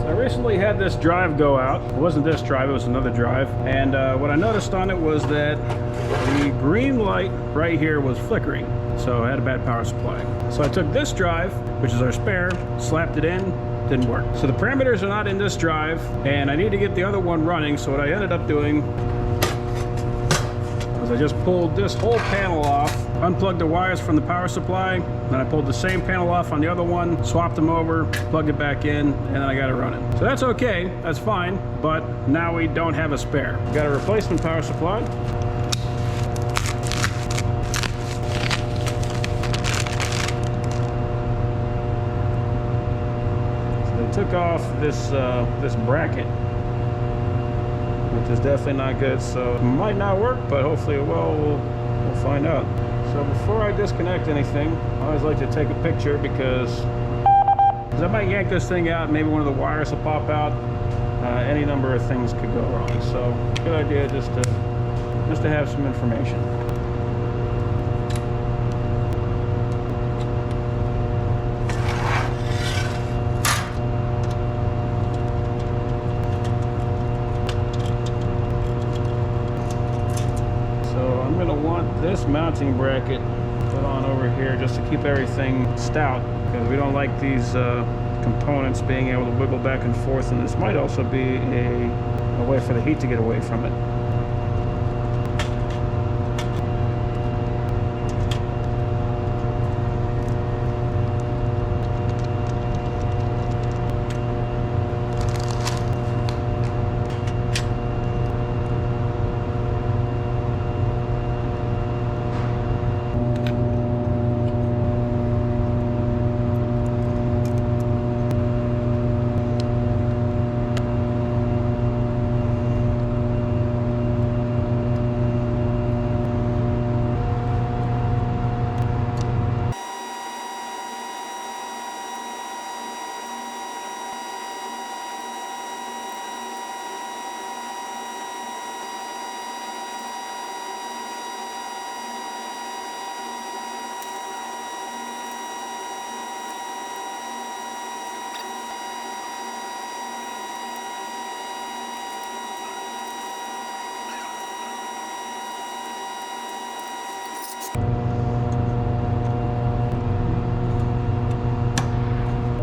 I recently had this drive go out. It wasn't this drive, it was another drive. And what I noticed on it was that the green light right here was flickering. So I had a bad power supply. So I took this drive, which is our spare, slapped it in, didn't work. So the parameters are not in this drive, and I need to get the other one running. So what I ended up doing was I just pulled this whole panel off, unplugged the wires from the power supply, then I pulled the same panel off on the other one, swapped them over, plugged it back in, and then I got it running. So that's okay, that's fine, but now we don't have a spare. We got a replacement power supply. So they took off this this bracket, which is definitely not good, so it might not work, but hopefully it will. We'll find out. So before I disconnect anything, I always like to take a picture because I might yank this thing out, maybe one of the wires will pop out. Any number of things could go wrong, so good idea just to have some information. This mounting bracket put on over here just to keep everything stout, because we don't like these components being able to wiggle back and forth, and this might also be a way for the heat to get away from it.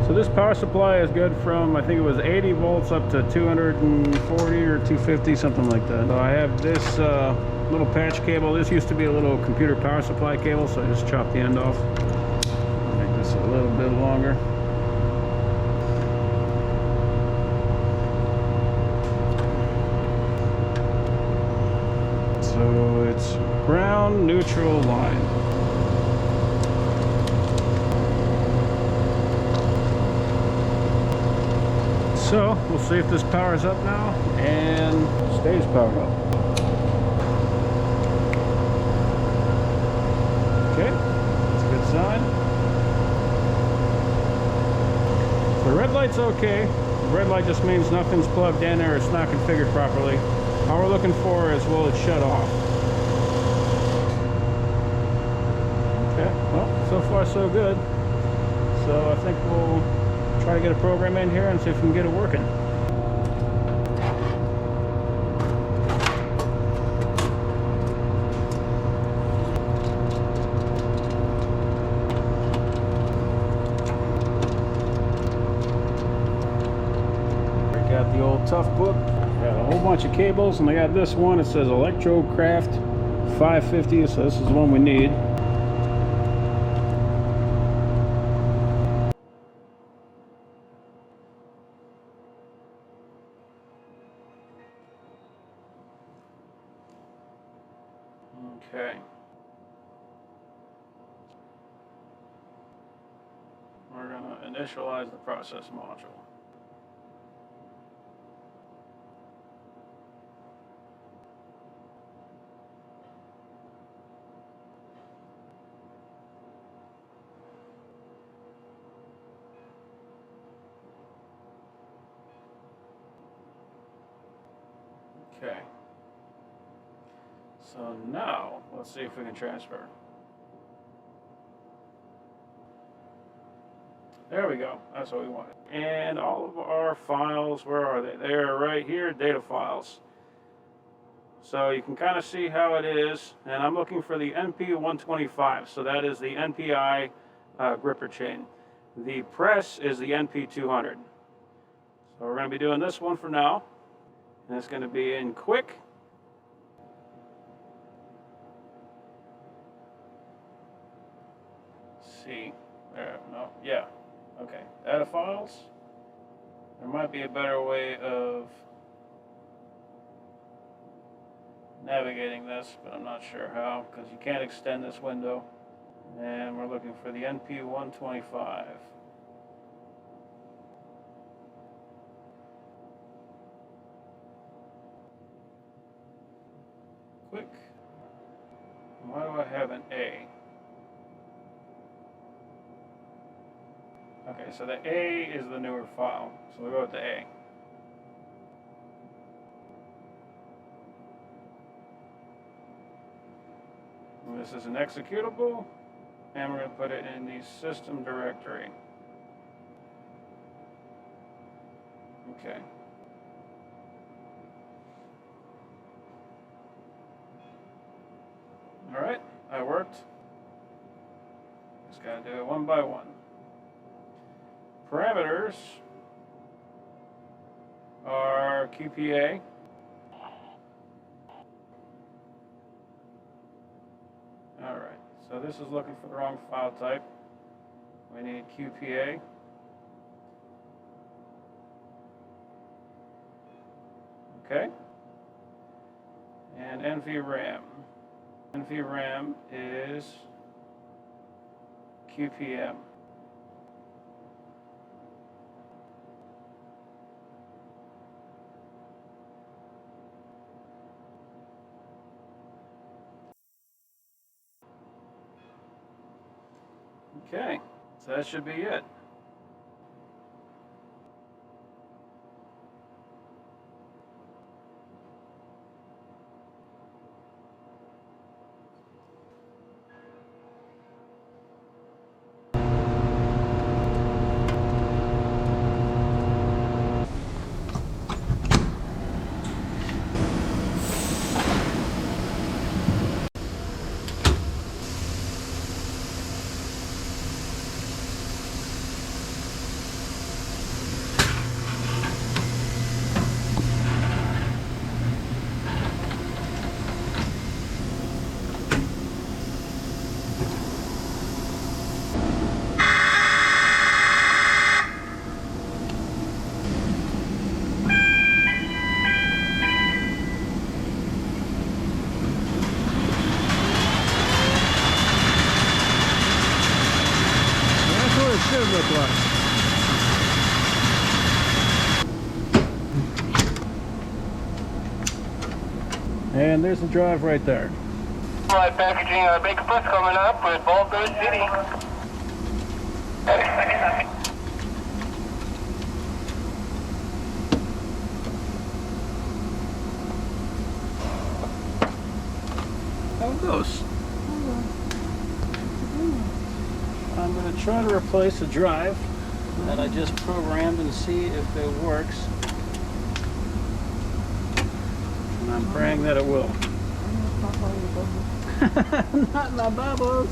So this power supply is good from, I think it was 80 volts up to 240 or 250, something like that. So I have this little patch cable. This used to be a little computer power supply cable, so I just chopped the end off. Make this a little bit longer. So it's ground neutral line. So we'll see if this powers up now and stays powered up. Okay, that's a good sign. The red light's okay. The red light just means nothing's plugged in or it's not configured properly. All we're looking for is, will it shut off? Okay, well, so far so good. So I think we'll try to get a program in here and see if we can get it working. Break out the old tough book. Got a whole bunch of cables, and I got this one. It says Electro-Craft 550, so this is the one we need. Okay. We're going to initialize the process module. Okay. So now, let's see if we can transfer. There we go. That's what we wanted. And all of our files, where are they? They are right here, data files. So you can kind of see how it is. And I'm looking for the NP125. So that is the NPI gripper chain. The press is the NP200. So we're going to be doing this one for now. And it's going to be in quick. Let's see. There, no, yeah. Okay, data files. There might be a better way of navigating this, but I'm not sure how, because you can't extend this window. And we're looking for the NP125. Quick. Why do I have an A? Okay, so the A is the newer file, so we'll go with the A. And this is an executable, and we're going to put it in the system directory. Okay. All right, that worked. Just got to do it one by one. Parameters are QPA. All right, so this is looking for the wrong file type. We need QPA. Okay. And NVRAM. NVRAM is QPM. Okay, so that should be it. Should look like. And there's the drive right there. Alright, packaging our big push coming up with Baltimore City. How it goes. I'm going to try to replace the drive that I just programmed and see if it works. And I'm praying that it will. Not my bubbles.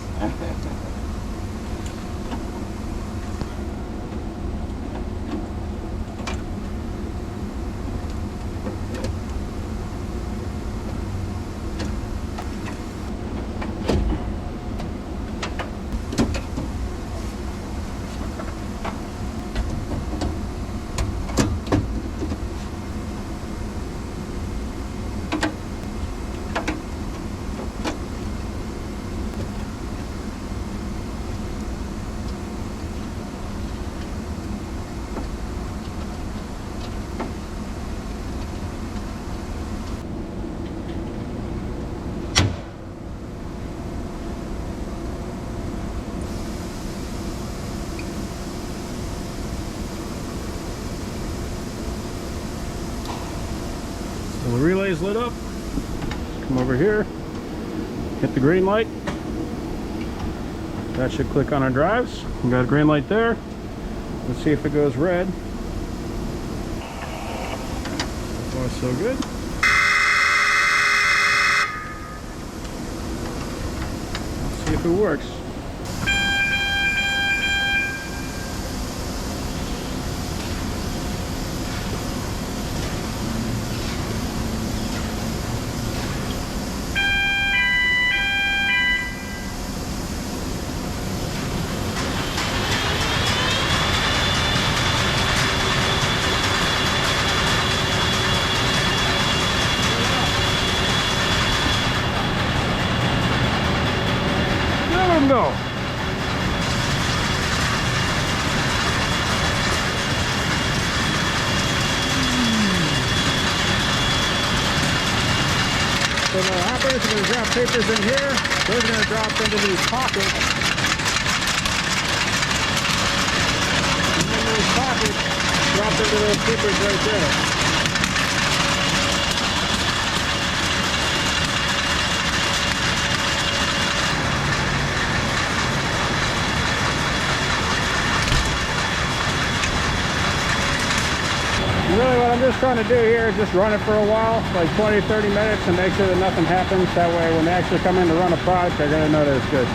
The relay's lit up. Come over here, hit the green light. That should click on our drives. We got a green light there. Let's see if it goes red. So far, so good. Let's see if it works. Go. So the hoppers are going to drop papers in here. Those are going to drop into these pockets. And then those pockets drop into those papers right there. Really what I'm just trying to do here is just run it for a while, like 20-30 minutes, and make sure that nothing happens. That way when they actually come in to run a product, they're going to know that it's good.